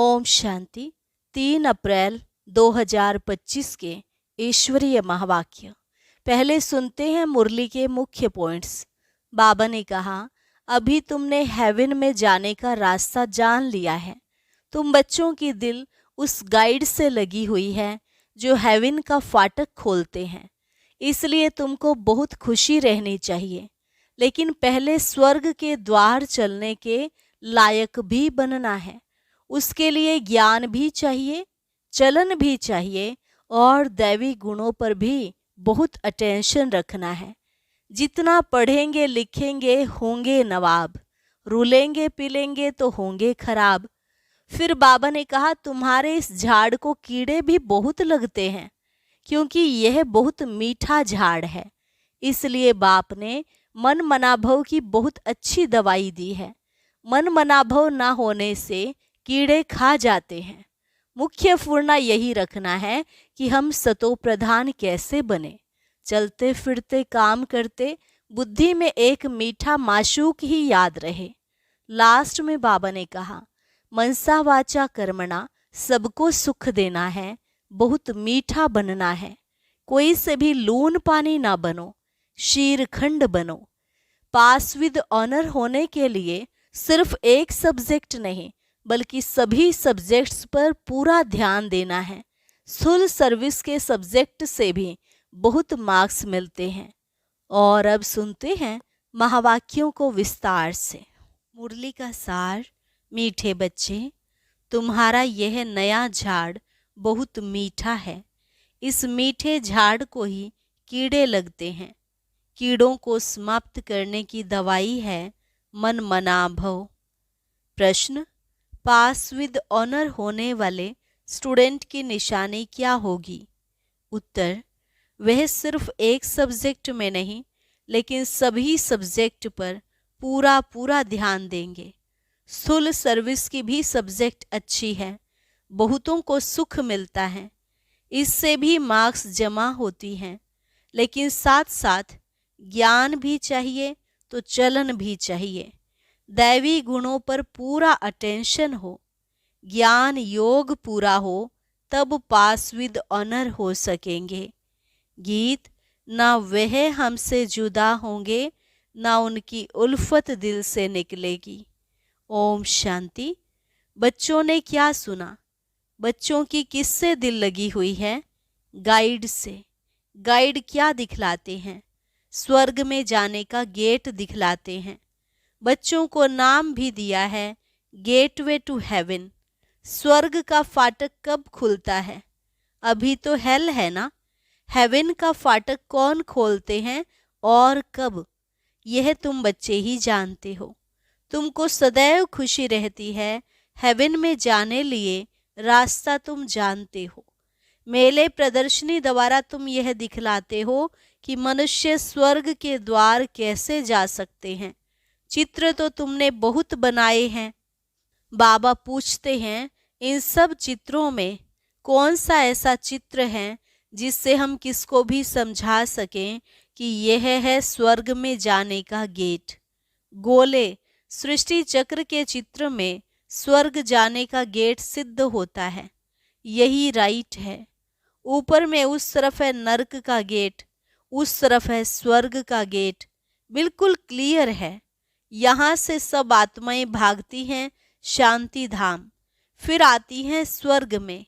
ओम शांति। 3 अप्रैल 2025 के ईश्वरीय महावाक्य। पहले सुनते हैं मुरली के मुख्य पॉइंट्स। बाबा ने कहा, अभी तुमने हेवन में जाने का रास्ता जान लिया है। तुम बच्चों की दिल उस गाइड से लगी हुई है जो हेवन का फाटक खोलते हैं, इसलिए तुमको बहुत खुशी रहनी चाहिए। लेकिन पहले स्वर्ग के द्वार चलने के लायक भी बनना है। उसके लिए ज्ञान भी चाहिए, चलन भी चाहिए और दैवी गुणों पर भी बहुत अटेंशन रखना है। जितना पढ़ेंगे लिखेंगे होंगे नवाब, रुलेंगे पिलेंगे तो होंगे खराब। फिर बाबा ने कहा, तुम्हारे इस झाड़ को कीड़े भी बहुत लगते हैं क्योंकि यह बहुत मीठा झाड़ है। इसलिए बाप ने मन मनाभव की बहुत अच्छी दवाई दी है। मन मनाभव ना होने से कीड़े खा जाते हैं। मुख्य फुरना यही रखना है कि हम सतो प्रधान कैसे बने। चलते फिरते काम करते बुद्धि में एक मीठा माशूक ही याद रहे। लास्ट में बाबा ने कहा, मनसा वाचा कर्मणा, सबको सुख देना है, बहुत मीठा बनना है। कोई से भी लून पानी ना बनो, शीरखंड बनो। पास विद ऑनर होने के लिए सिर्फ एक सब्जेक्ट नहीं बल्कि सभी सब्जेक्ट्स पर पूरा ध्यान देना है। फुल सर्विस के सब्जेक्ट से भी बहुत मार्क्स मिलते हैं। और अब सुनते हैं महावाक्यों को विस्तार से। मुरली का सार। मीठे बच्चे, तुम्हारा यह नया झाड़ बहुत मीठा है। इस मीठे झाड़ को ही कीड़े लगते हैं। कीड़ों को समाप्त करने की दवाई है मन मनाभव। प्रश्न, पास विद ऑनर होने वाले स्टूडेंट की निशानी क्या होगी? उत्तर, वह सिर्फ एक सब्जेक्ट में नहीं लेकिन सभी सब्जेक्ट पर पूरा ध्यान देंगे। स्थूल सर्विस की भी सब्जेक्ट अच्छी है, बहुतों को सुख मिलता है, इससे भी मार्क्स जमा होती हैं। लेकिन साथ साथ ज्ञान भी चाहिए तो चलन भी चाहिए। दैवी गुणों पर पूरा अटेंशन हो, ज्ञान योग पूरा हो, तब पास विद ऑनर हो सकेंगे। गीत, ना वह हमसे जुदा होंगे ना उनकी उल्फत दिल से निकलेगी। ओम शांति। बच्चों ने क्या सुना? बच्चों की किससे दिल लगी हुई है? गाइड से। गाइड क्या दिखलाते हैं? स्वर्ग में जाने का गेट दिखलाते हैं। बच्चों को नाम भी दिया है गेटवे टू हेवन। स्वर्ग का फाटक कब खुलता है? अभी तो हेल है ना। हेवन का फाटक कौन खोलते हैं और कब, यह तुम बच्चे ही जानते हो। तुमको सदैव खुशी रहती है, हेवन में जाने लिए रास्ता तुम जानते हो। मेले प्रदर्शनी द्वारा तुम यह दिखलाते हो कि मनुष्य स्वर्ग के द्वार कैसे जा सकते हैं। चित्र तो तुमने बहुत बनाए हैं। बाबा पूछते हैं, इन सब चित्रों में कौन सा ऐसा चित्र है जिससे हम किसको भी समझा सकें कि यह है स्वर्ग में जाने का गेट। गोले सृष्टि चक्र के चित्र में स्वर्ग जाने का गेट सिद्ध होता है। यही राइट है। ऊपर में उस तरफ है नरक का गेट, उस तरफ है स्वर्ग का गेट। बिल्कुल क्लियर है। यहाँ से सब आत्माएं भागती हैं शांति धाम, फिर आती हैं स्वर्ग में।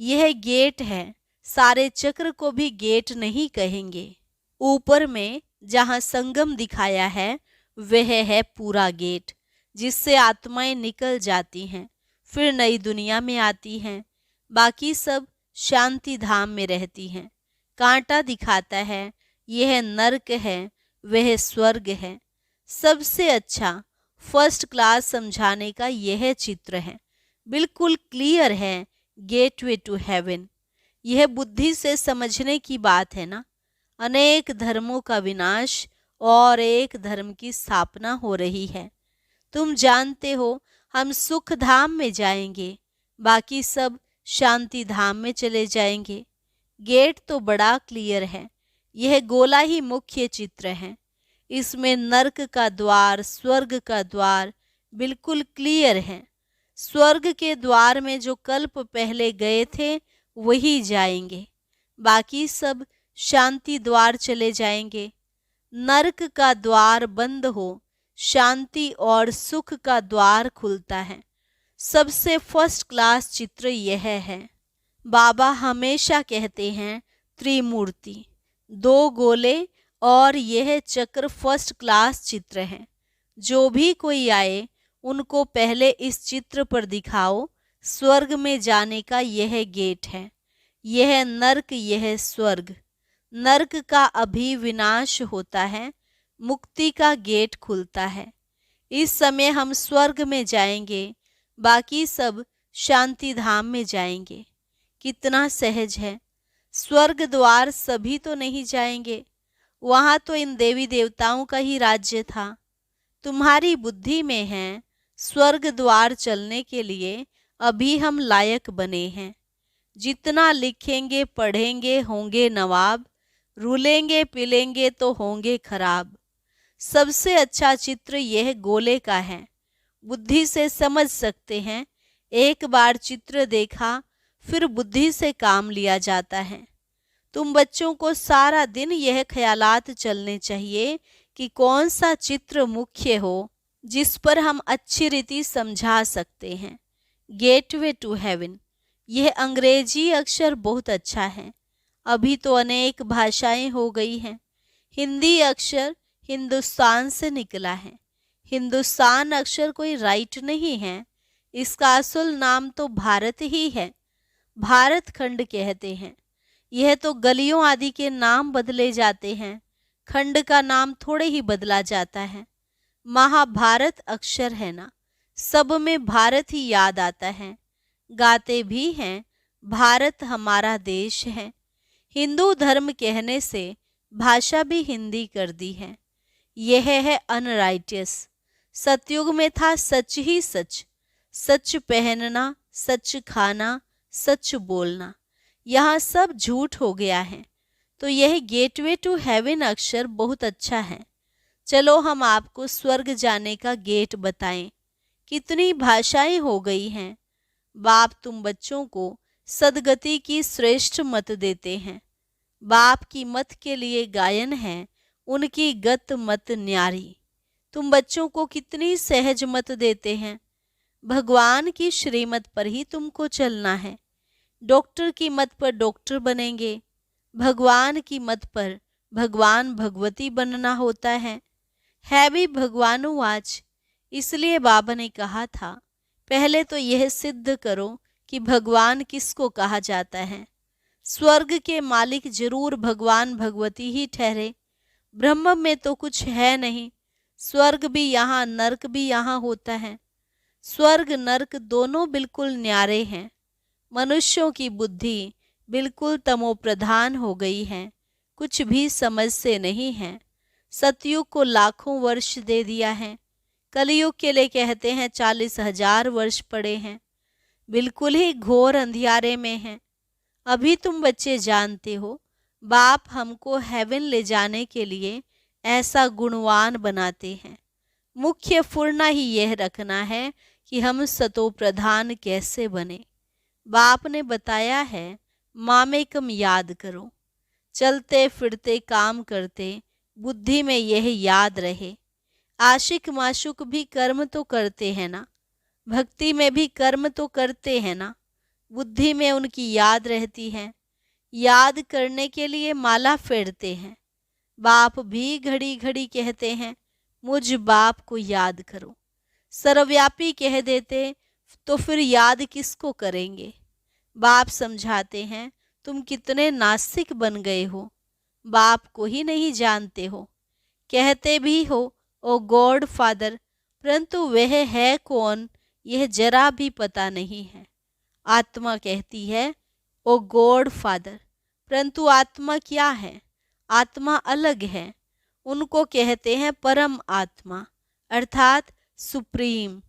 यह गेट है। सारे चक्र को भी गेट नहीं कहेंगे। ऊपर में जहाँ संगम दिखाया है वह है पूरा गेट, जिससे आत्माएं निकल जाती हैं, फिर नई दुनिया में आती हैं। बाकी सब शांति धाम में रहती हैं। कांटा दिखाता है, यह नरक है, वह स्वर्ग है। सबसे अच्छा फर्स्ट क्लास समझाने का यह चित्र है। बिल्कुल क्लियर है, गेटवे टू हेवन। यह बुद्धि से समझने की बात है ना। अनेक धर्मों का विनाश और एक धर्म की स्थापना हो रही है। तुम जानते हो हम सुख धाम में जाएंगे, बाकी सब शांति धाम में चले जाएंगे। गेट तो बड़ा क्लियर है। यह गोला ही मुख्य चित्र है। इसमें नरक का द्वार, स्वर्ग का द्वार बिल्कुल क्लियर है। स्वर्ग के द्वार में जो कल्प पहले गए थे वही जाएंगे, बाकी सब शांति द्वार चले जाएंगे। नरक का द्वार बंद हो, शांति और सुख का द्वार खुलता है। सबसे फर्स्ट क्लास चित्र यह है। बाबा हमेशा कहते हैं त्रिमूर्ति, दो गोले और यह चक्र फर्स्ट क्लास चित्र है। जो भी कोई आए उनको पहले इस चित्र पर दिखाओ। स्वर्ग में जाने का यह गेट है, यह नरक, यह स्वर्ग। नरक का अभी विनाश होता है, मुक्ति का गेट खुलता है। इस समय हम स्वर्ग में जाएंगे, बाकी सब शांति धाम में जाएंगे। कितना सहज है। स्वर्ग द्वार सभी तो नहीं जाएंगे, वहां तो इन देवी देवताओं का ही राज्य था। तुम्हारी बुद्धि में है स्वर्ग द्वार चलने के लिए अभी हम लायक बने हैं। जितना लिखेंगे पढ़ेंगे होंगे नवाब, रूलेंगे पिलेंगे तो होंगे खराब। सबसे अच्छा चित्र यह गोले का है, बुद्धि से समझ सकते हैं। एक बार चित्र देखा फिर बुद्धि से काम लिया जाता है। तुम बच्चों को सारा दिन यह ख्यालात चलने चाहिए कि कौन सा चित्र मुख्य हो, जिस पर हम अच्छी रीति समझा सकते हैं। गेटवे टू हेवन, यह अंग्रेजी अक्षर बहुत अच्छा है। अभी तो अनेक भाषाएं हो गई हैं। हिंदी अक्षर हिंदुस्तान से निकला है। हिंदुस्तान अक्षर कोई राइट नहीं है, इसका असल नाम तो भारत ही है। भारत खंड कहते हैं। यह तो गलियों आदि के नाम बदले जाते हैं, खंड का नाम थोड़े ही बदला जाता है। महाभारत अक्षर है ना, सब में भारत ही याद आता है। गाते भी हैं भारत हमारा देश है। हिंदू धर्म कहने से भाषा भी हिंदी कर दी है। यह है अनराइटियस। सतयुग में था सच ही सच, सच पहनना, सच खाना, सच बोलना। यहाँ सब झूठ हो गया है। तो यह गेटवे टू हेवन अक्षर बहुत अच्छा है। चलो हम आपको स्वर्ग जाने का गेट बताएं। कितनी भाषाएं हो गई हैं। बाप तुम बच्चों को सदगति की श्रेष्ठ मत देते हैं। बाप की मत के लिए गायन है, उनकी गत मत न्यारी। तुम बच्चों को कितनी सहज मत देते हैं। भगवान की श्रीमत पर ही तुमको चलना है। डॉक्टर की मत पर डॉक्टर बनेंगे, भगवान की मत पर भगवान भगवती बनना होता है भी भगवानुवाच। इसलिए बाबा ने कहा था पहले तो यह सिद्ध करो कि भगवान किसको कहा जाता है। स्वर्ग के मालिक जरूर भगवान भगवती ही ठहरे। ब्रह्म में तो कुछ है नहीं। स्वर्ग भी यहाँ, नरक भी यहाँ होता है। स्वर्ग नरक दोनों बिल्कुल न्यारे हैं। मनुष्यों की बुद्धि बिल्कुल तमोप्रधान हो गई है, कुछ भी समझ से नहीं है। सतयुग को लाखों वर्ष दे दिया है, कलयुग के लिए कहते हैं 40,000 वर्ष पड़े हैं। बिल्कुल ही घोर अंधियारे में हैं। अभी तुम बच्चे जानते हो बाप हमको हेवन ले जाने के लिए ऐसा गुणवान बनाते हैं। मुख्य फुरना ही यह रखना है कि हम सतो प्रधान कैसे बने। बाप ने बताया है मामेकम याद करो। चलते फिरते काम करते बुद्धि में यह याद रहे। आशिक माशुक भी कर्म तो करते हैं ना, भक्ति में भी कर्म तो करते हैं ना। बुद्धि में उनकी याद रहती है। याद करने के लिए माला फेरते हैं। बाप भी घड़ी घड़ी कहते हैं मुझ बाप को याद करो। सर्वव्यापी कह देते तो फिर याद किसको करेंगे। बाप समझाते हैं तुम कितने नास्तिक बन गए हो, बाप को ही नहीं जानते हो। कहते भी हो ओ गॉड फादर, परंतु वह है कौन यह जरा भी पता नहीं है। आत्मा कहती है ओ गॉड फादर, परंतु आत्मा क्या है? आत्मा अलग है। उनको कहते हैं परम आत्मा, अर्थात सुप्रीम।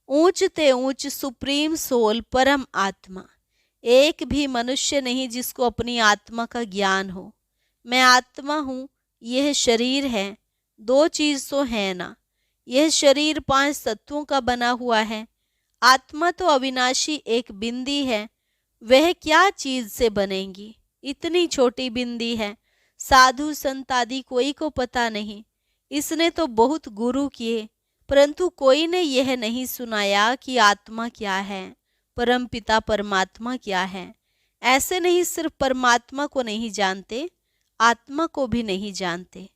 ऊंच ते ऊंच सुप्रीम सोल परम आत्मा। एक भी मनुष्य नहीं जिसको अपनी आत्मा का ज्ञान हो। मैं आत्मा हूँ, यह शरीर है, दो चीज तो है ना। यह शरीर 5 तत्वों का बना हुआ है। आत्मा तो अविनाशी एक बिंदी है, वह क्या चीज से बनेगी? इतनी छोटी बिंदी है, साधु संत आदि कोई को पता नहीं। इसने तो बहुत गुरु किए, परंतु कोई ने यह नहीं सुनाया कि आत्मा क्या है, परम पिता परमात्मा क्या है। ऐसे नहीं सिर्फ परमात्मा को नहीं जानते, आत्मा को भी नहीं जानते।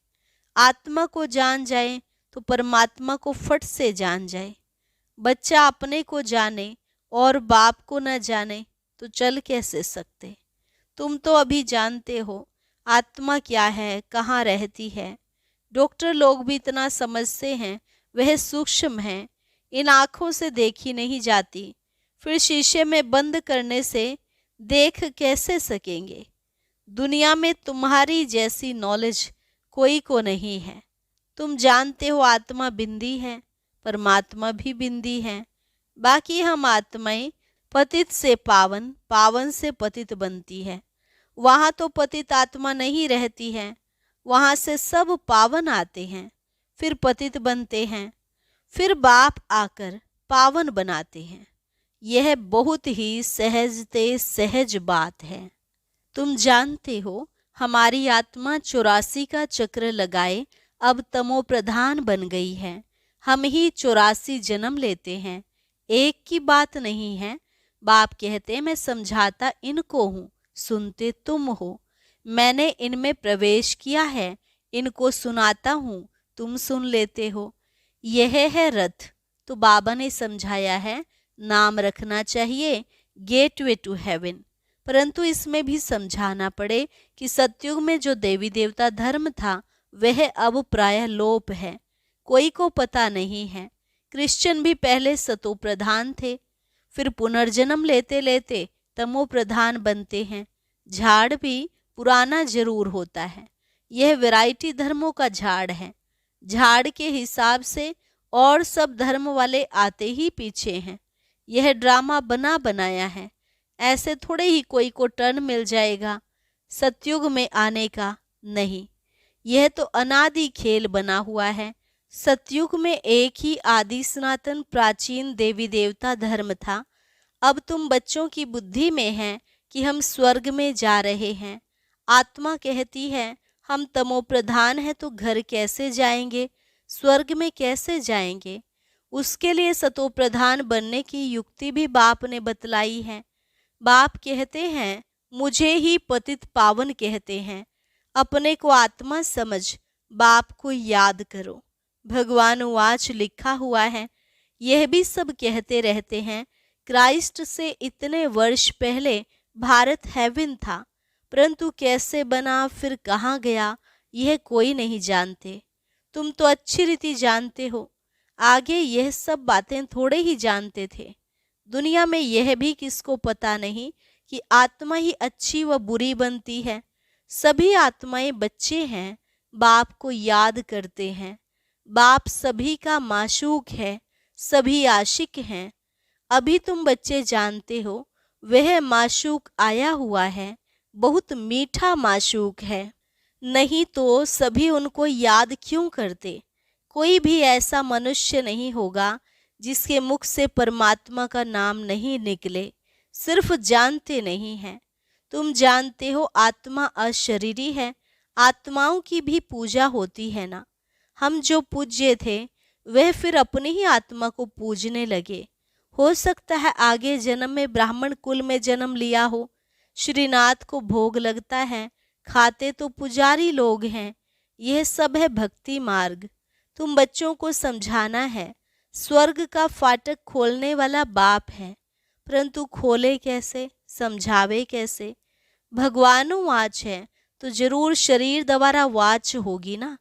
आत्मा को जान जाए तो परमात्मा को फट से जान जाए। बच्चा अपने को जाने और बाप को न जाने तो चल कैसे सकते? तुम तो अभी जानते हो आत्मा क्या है, कहाँ रहती है। डॉक्टर लोग भी इतना समझते हैं, वह सूक्ष्म है, इन आँखों से देखी नहीं जाती। फिर शीशे में बंद करने से देख कैसे सकेंगे? दुनिया में तुम्हारी जैसी नॉलेज कोई को नहीं है। तुम जानते हो आत्मा बिंदी है, परमात्मा भी बिंदी है। बाकी हम आत्माएं पतित से पावन, पावन से पतित बनती है। वहाँ तो पतित आत्मा नहीं रहती है, वहाँ से सब पावन आते हैं, फिर पतित बनते हैं, फिर बाप आकर पावन बनाते हैं। यह बहुत ही सहजते सहज बात है। तुम जानते हो हमारी आत्मा 84 का चक्र लगाए अब तमो प्रधान बन गई है। हम ही 84 जन्म लेते हैं, एक की बात नहीं है। बाप कहते मैं समझाता इनको हूँ, सुनते तुम हो। मैंने इनमें प्रवेश किया है, इनको सुनाता हूँ, तुम सुन लेते हो। यह है रथ। तो बाबा ने समझाया है, नाम रखना चाहिए गेटवे टू हेवन, परंतु इसमें भी समझाना पड़े कि सतयुग में जो देवी देवता धर्म था वह अब प्रायः लोप है, कोई को पता नहीं है। क्रिश्चियन भी पहले सतो प्रधान थे, फिर पुनर्जन्म लेते लेते तमो प्रधान बनते हैं। झाड़ भी पुराना जरूर होता है, यह वैरायटी धर्मों का झाड़ है। झाड़ के हिसाब से और सब धर्म वाले आते ही पीछे हैं। यह ड्रामा बना बनाया है, ऐसे थोड़े ही कोई को टर्न मिल जाएगा सतयुग में आने का। नहीं, यह तो अनादि खेल बना हुआ है। सतयुग में एक ही आदि सनातन प्राचीन देवी देवता धर्म था। अब तुम बच्चों की बुद्धि में है कि हम स्वर्ग में जा रहे हैं। आत्मा कहती है हम तमो प्रधान हैं तो घर कैसे जाएंगे, स्वर्ग में कैसे जाएंगे? उसके लिए सतो प्रधान बनने की युक्ति भी बाप ने बतलाई है। बाप कहते हैं मुझे ही पतित पावन कहते हैं। अपने को आत्मा समझ बाप को याद करो। भगवान वाच लिखा हुआ है। यह भी सब कहते रहते हैं क्राइस्ट से इतने वर्ष पहले भारत हेवन था, परंतु कैसे बना फिर कहाँ गया यह कोई नहीं जानते। तुम तो अच्छी रीति जानते हो, आगे यह सब बातें थोड़े ही जानते थे। दुनिया में यह भी किसको पता नहीं कि आत्मा ही अच्छी व बुरी बनती है। सभी आत्माएं बच्चे हैं, बाप को याद करते हैं। बाप सभी का माशूक है, सभी आशिक हैं। अभी तुम बच्चे जानते हो वह माशूक आया हुआ है, बहुत मीठा माशूक है, नहीं तो सभी उनको याद क्यों करते? कोई भी ऐसा मनुष्य नहीं होगा जिसके मुख से परमात्मा का नाम नहीं निकले, सिर्फ जानते नहीं हैं। तुम जानते हो आत्मा अशरीरी है, आत्माओं की भी पूजा होती है ना। हम जो पूज्य थे वह फिर अपनी ही आत्मा को पूजने लगे। हो सकता है आगे जन्म में ब्राह्मण कुल में जन्म लिया हो। श्रीनाथ को भोग लगता है, खाते तो पुजारी लोग हैं। यह सब है भक्ति मार्ग। तुम बच्चों को समझाना है स्वर्ग का फाटक खोलने वाला बाप है, परंतु खोले कैसे, समझावे कैसे? भगवानो वाच है तो जरूर शरीर द्वारा वाच होगी ना।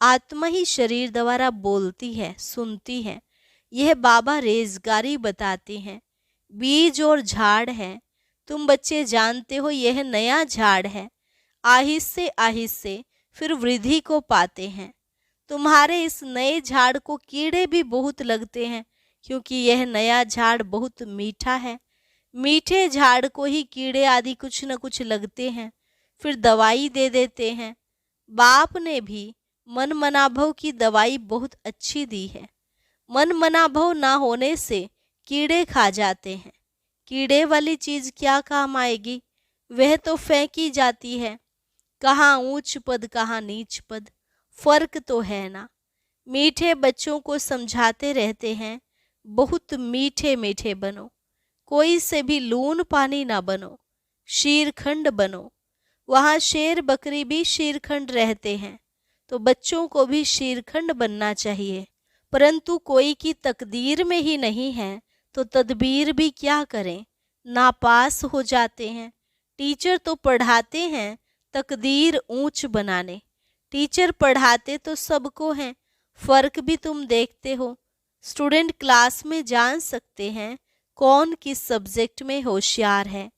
आत्मा ही शरीर द्वारा बोलती है, सुनती है। यह बाबा रेजगारी बताते हैं। बीज और झाड़ है, तुम बच्चे जानते हो यह नया झाड़ है। आहिस्ते आहिस्ते फिर वृद्धि को पाते हैं। तुम्हारे इस नए झाड़ को कीड़े भी बहुत लगते हैं, क्योंकि यह नया झाड़ बहुत मीठा है। मीठे झाड़ को ही कीड़े आदि कुछ न कुछ लगते हैं, फिर दवाई दे देते हैं। बाप ने भी मन मनाभव की दवाई बहुत अच्छी दी है। मन मनाभव ना होने से कीड़े खा जाते हैं। कीड़े वाली चीज क्या काम आएगी, वह तो फेंकी जाती है। कहाँ ऊंच पद कहाँ नीच पद, फर्क तो है ना। मीठे बच्चों को समझाते रहते हैं, बहुत मीठे मीठे बनो, कोई से भी लून पानी ना बनो, शीरखंड बनो। वहाँ शेर बकरी भी शीरखंड रहते हैं, तो बच्चों को भी शीरखंड बनना चाहिए। परंतु कोई की तकदीर में ही नहीं है तो तदबीर भी क्या करें, नापास हो जाते हैं। टीचर तो पढ़ाते हैं तकदीर ऊंच बनाने, टीचर पढ़ाते तो सबको हैं, फर्क भी तुम देखते हो। स्टूडेंट क्लास में जान सकते हैं कौन किस सब्जेक्ट में होशियार है।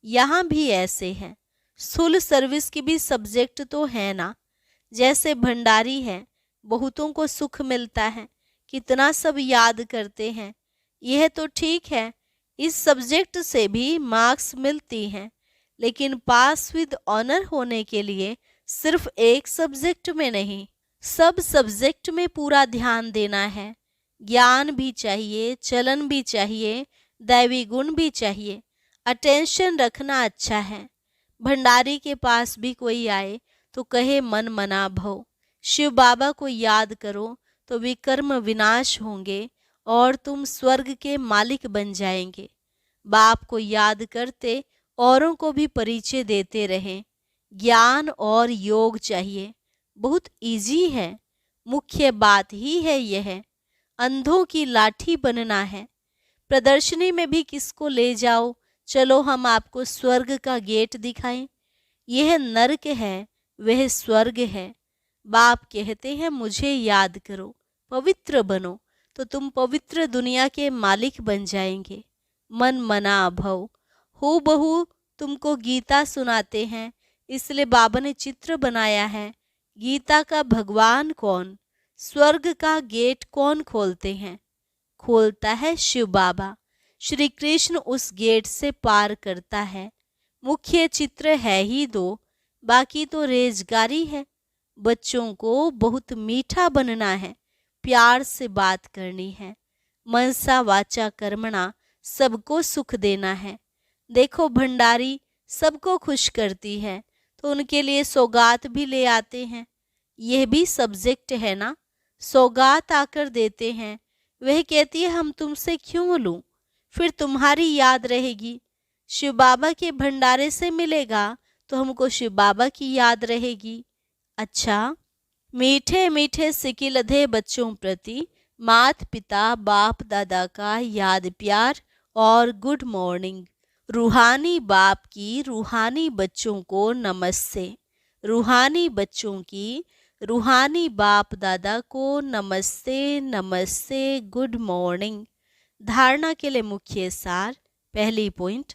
यहाँ भी ऐसे हैं, स्कूल सर्विस की भी सब्जेक्ट तो है ना। जैसे भंडारी है, बहुतों को सुख मिलता है, कितना सब याद करते हैं। यह तो ठीक है, इस सब्जेक्ट से भी मार्क्स मिलती हैं, लेकिन पास विद ऑनर होने के लिए सिर्फ एक सब्जेक्ट में नहीं, सब सब्जेक्ट में पूरा ध्यान देना है। ज्ञान भी चाहिए, चलन भी चाहिए, दैवी गुण भी चाहिए। अटेंशन रखना अच्छा है। भंडारी के पास भी कोई आए तो कहे मन मना भव, शिव बाबा को याद करो तो विकर्म विनाश होंगे और तुम स्वर्ग के मालिक बन जाएंगे। बाप को याद करते औरों को भी परिचय देते रहें। ज्ञान और योग चाहिए, बहुत इजी है, मुख्य बात ही है यह। अंधों की लाठी बनना है। प्रदर्शनी में भी किसको ले जाओ, चलो हम आपको स्वर्ग का गेट दिखाएं। यह नरक है, वह स्वर्ग है। बाप कहते हैं मुझे याद करो, पवित्र बनो, तो तुम पवित्र दुनिया के मालिक बन जाएंगे। मन मना भव, हूबहू तुमको गीता सुनाते हैं, इसलिए बाबा ने चित्र बनाया है। गीता का भगवान कौन, स्वर्ग का गेट कौन खोलते हैं, खोलता है शिव बाबा। श्री कृष्ण उस गेट से पार करता है। मुख्य चित्र है ही दो, बाकी तो रेजगारी है। बच्चों को बहुत मीठा बनना है, प्यार से बात करनी है, मनसा वाचा कर्मणा, सबको सुख देना है। देखो भंडारी सबको खुश करती है, तो उनके लिए सौगात भी ले आते हैं। यह भी सब्जेक्ट है ना, सौगात आकर देते हैं। वह कहती है हम तुमसे क्यों लूं, फिर तुम्हारी याद रहेगी। शिव बाबा के भंडारे से मिलेगा तो हमको शिव बाबा की याद रहेगी। अच्छा, मीठे मीठे सिकिलधे बच्चों प्रति मात पिता बाप दादा का याद प्यार और गुड मॉर्निंग। रूहानी बाप की रूहानी बच्चों को नमस्ते, रूहानी बच्चों की रूहानी बाप दादा को नमस्ते नमस्ते, गुड मॉर्निंग। धारणा के लिए मुख्य सार। पहली पॉइंट,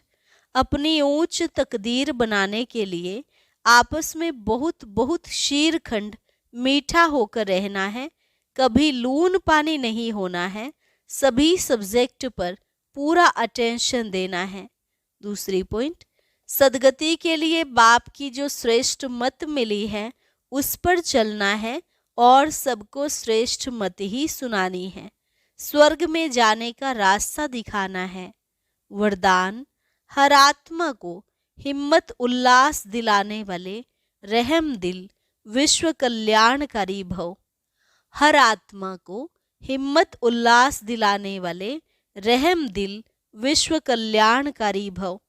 अपनी ऊंच तकदीर बनाने के लिए आपस में बहुत बहुत शीरखंड मीठा होकर रहना है, कभी लून पानी नहीं होना है, सभी सब्जेक्ट पर पूरा अटेंशन देना है। दूसरी पॉइंट, सदगति के लिए बाप की जो श्रेष्ठ मत मिली है उस पर चलना है और सबको श्रेष्ठ मत ही सुनानी है। स्वर्ग में जाने का रास्ता दिखाना है। वरदान, हर आत्मा को हिम्मत उल्लास दिलाने वाले रहम दिल विश्व कल्याणकारी भव। हर आत्मा को हिम्मत उल्लास दिलाने वाले रहम दिल विश्व कल्याणकारी भव।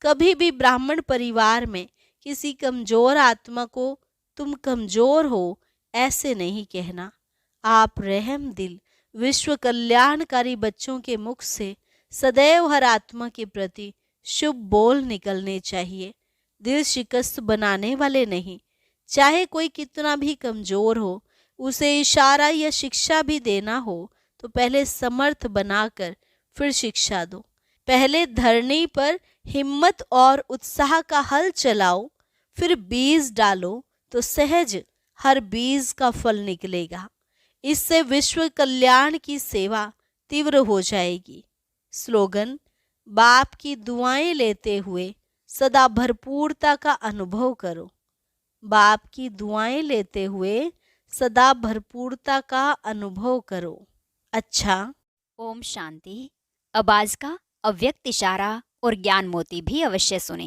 कभी भी ब्राह्मण परिवार में किसी कमजोर आत्मा को तुम कमजोर हो ऐसे नहीं कहना। आप रहम दिल विश्व कल्याणकारी बच्चों के मुख से सदैव हर आत्मा के प्रति शुभ बोल निकलने चाहिए, दिल शिकस्त बनाने वाले नहीं। चाहे कोई कितना भी कमजोर हो, उसे इशारा या शिक्षा भी देना हो तो पहले समर्थ बनाकर फिर शिक्षा दो। पहले धरनी पर हिम्मत और उत्साह का हल चलाओ, फिर बीज डालो तो सहज हर बीज का फल निकलेगा। इससे विश्व कल्याण की सेवा तीव्र हो जाएगी। स्लोगन, बाप की दुआएं लेते हुए सदा भरपूरता का अनुभव करो। बाप की दुआएं लेते हुए सदा भरपूरता का अनुभव करो। अच्छा, ओम शांति। अब आज का अव्यक्त इशारा और ज्ञान मोती भी अवश्य सुने।